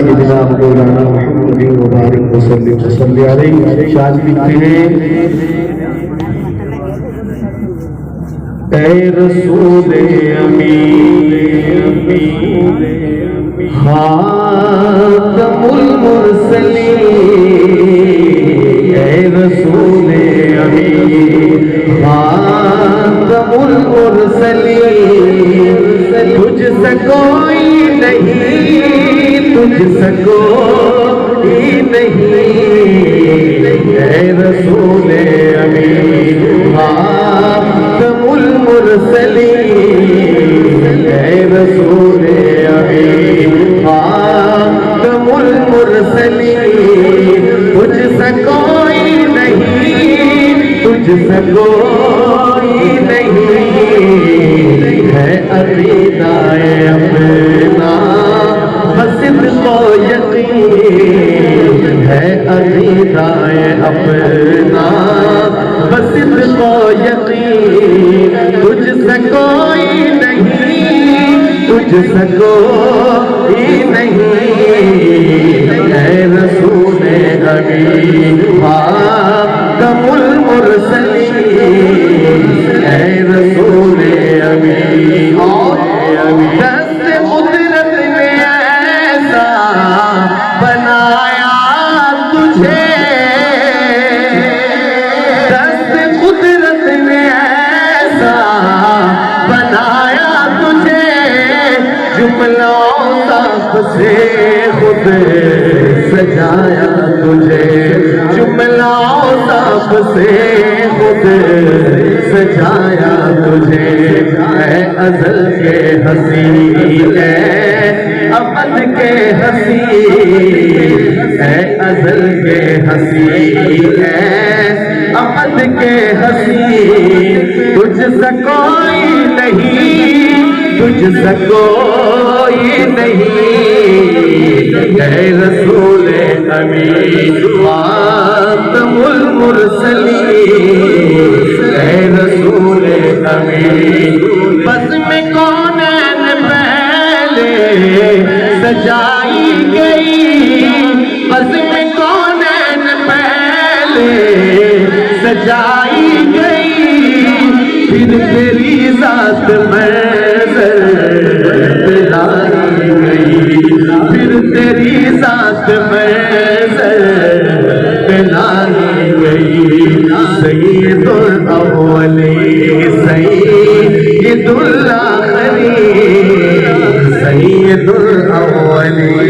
سیدنا مولانا محمد مبارک وسلم صلی علیہ شاہ جی لکھتے ہیں اے رسول امین خاتم المرسلین اے رسول امین خاتم المرسلین تجھ سے کوئی نہیں تجھ سے کوئی نہیں اے رسول امین خاتم المرسلین اے رسول امین خاتم المرسلین تجھ سے کوئی نہیں تجھ سے کوئی نہیں ہے عقیدہ اپنا صدق و یقین ہے عقیدہ اپنا صدق و یقین تجھ سے کوئی نہیں تجھ سے کوئی نہیں اے رسول امین خاتم المرسلین اے رسول امین دست قدرت نے ایسا بنایا تجھے دست قدرت نے ایسا بنایا تجھے جملوں تک سے خود سجایا تجھے جملوں تک سے خود سجایا تجھے اے ازل کے حسین اے ابد کے حسین اے ازل کے حسین اے ابد کے حسین تجھ سے کوئی نہیں تجھ سے کوئی نہیں اے رسول امین خاتم المرسلین اے رسول امین بزم کونین پہلے سجائی گئی بزم کونین پہلے سجائی گئی پھر تیری ذات محضر دلائی گئی پھر تیری ذات محضر دلائی گئی سید الاولین سید الآخرین سید الاولین